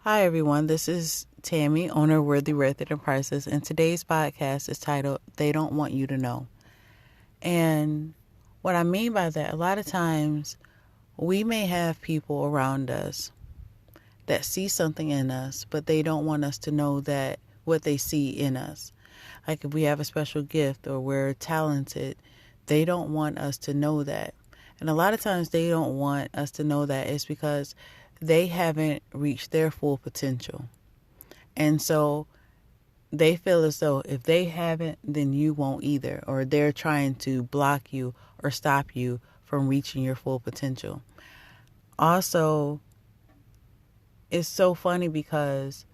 Hi, everyone. This is Tammy, owner of Worthyworthitpriceless, and today's podcast is titled They Don't Want You to Know. And what I mean by that, a lot of times we may have people around us that see something in us, but they don't want us to know that what they see in us. Like if we have a special gift or we're talented, they don't want us to know that. And a lot of times they don't want us to know that it's because they haven't reached their full potential. And so they feel as though if they haven't, then you won't either, or they're trying to block you or stop you from reaching your full potential. Also, it's so funny because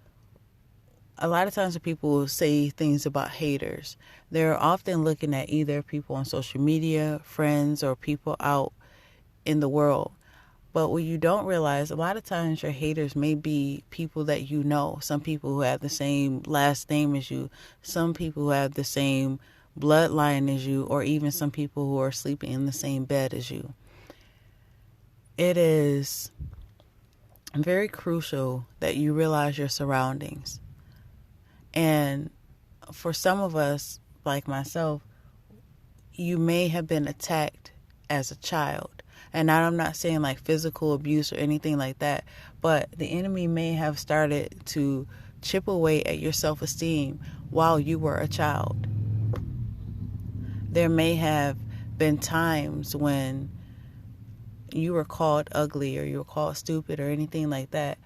a lot of times when people say things about haters, they're often looking at either people on social media, friends, or people out in the world. But what you don't realize, a lot of times your haters may be people that you know. Some people who have the same last name as you. Some people who have the same bloodline as you. Or even some people who are sleeping in the same bed as you. It is very crucial that you realize your surroundings. And for some of us, like myself, you may have been attacked as a child. And now I'm not saying like physical abuse or anything like that, but the enemy may have started to chip away at your self-esteem while you were a child. There may have been times when you were called ugly or you were called stupid or anything like that.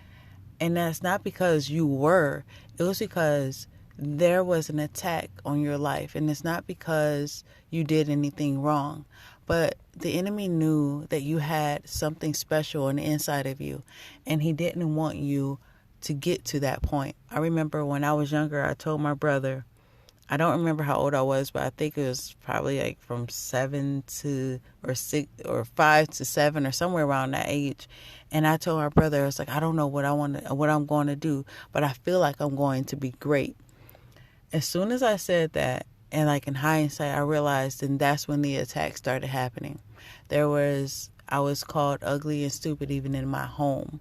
And that's not because you were. It was because there was an attack on your life. And it's not because you did anything wrong. But the enemy knew that you had something special on the inside of you. And he didn't want you to get to that point. I remember when I was younger, I told my brother, I don't remember how old I was, but I think it was probably like from 5 to 7 or somewhere around that age. And I told my brother, I was like, I don't know what I'm going to do, but I feel like I'm going to be great. As soon as I said that, and like in hindsight, I realized, and that's when the attack started happening. I was called ugly and stupid even in my home.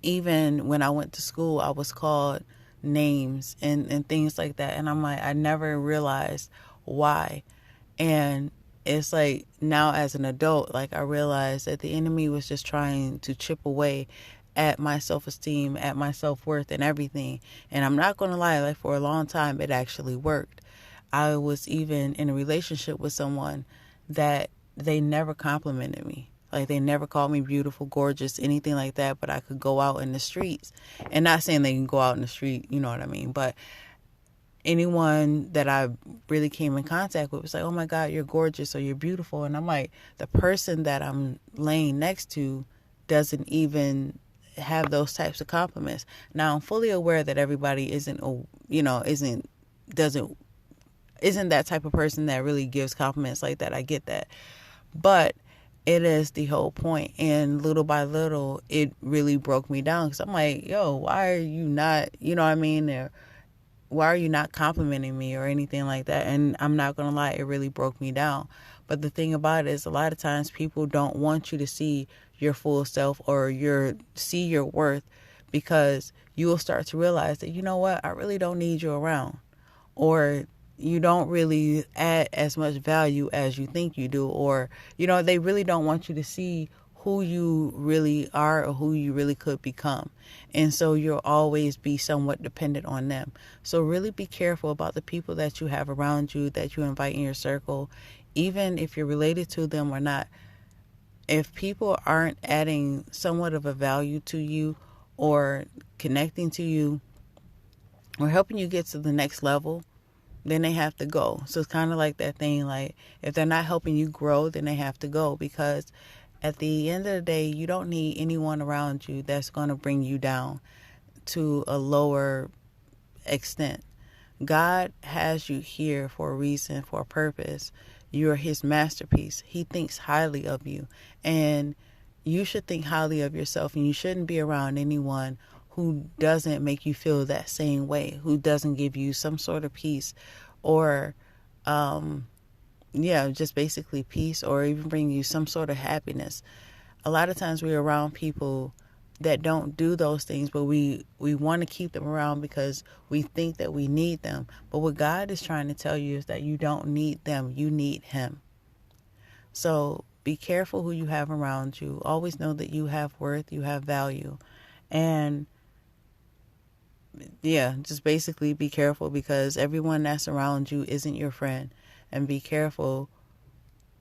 Even when I went to school, I was called names and things like that. And I'm like, I never realized why. And it's like now as an adult, like I realized that the enemy was just trying to chip away at my self-esteem, at my self-worth and everything. And I'm not going to lie, like for a long time, it actually worked. I was even in a relationship with someone that they never complimented me. Like they never called me beautiful, gorgeous, anything like that, but I could go out in the streets. And not saying they can go out in the street, you know what I mean? But anyone that I really came in contact with was like, oh my God, you're gorgeous or you're beautiful. And I'm like, the person that I'm laying next to doesn't even have those types of compliments. Now I'm fully aware that everybody isn't that type of person that really gives compliments like that. I get that. But it is the whole point. And little by little, it really broke me down because I'm like, yo, why are you not, you know what I mean? Or why are you not complimenting me or anything like that? And I'm not going to lie, it really broke me down. But the thing about it is a lot of times people don't want you to see your full self or see your worth because you will start to realize that, you know what, I really don't need you around. Or you don't really add as much value as you think you do. Or, they really don't want you to see who you really are or who you really could become. And so you'll always be somewhat dependent on them. So really be careful about the people that you have around you, that you invite in your circle, even if you're related to them or not. If people aren't adding somewhat of a value to you or connecting to you or helping you get to the next level, then they have to go. So it's kind of like that thing, like if they're not helping you grow, then they have to go, because at the end of the day, you don't need anyone around you that's going to bring you down to a lower extent. God has you here for a reason, for a purpose. You're his masterpiece. He thinks highly of you, and you should think highly of yourself, and you shouldn't be around anyone who doesn't make you feel that same way, who doesn't give you some sort of peace or, just basically peace, or even bring you some sort of happiness. A lot of times we're around people that don't do those things, but we want to keep them around because we think that we need them. But what God is trying to tell you is that you don't need them. You need Him. So be careful who you have around you. Always know that you have worth, you have value. And yeah, just basically be careful, because everyone that's around you isn't your friend. And be careful,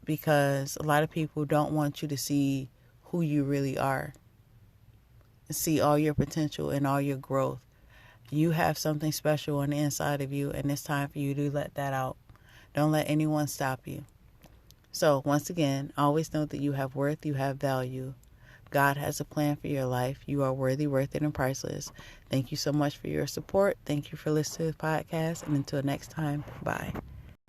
because a lot of people don't want you to see who you really are, see all your potential and all your growth. You have something special on the inside of you, and it's time for you to let that out. Don't let anyone stop you. So once again, always know that you have worth, you have value. God has a plan for your life. You are worthy, worth it, and priceless. Thank you so much for your support. Thank you for listening to the podcast. And until next time, bye.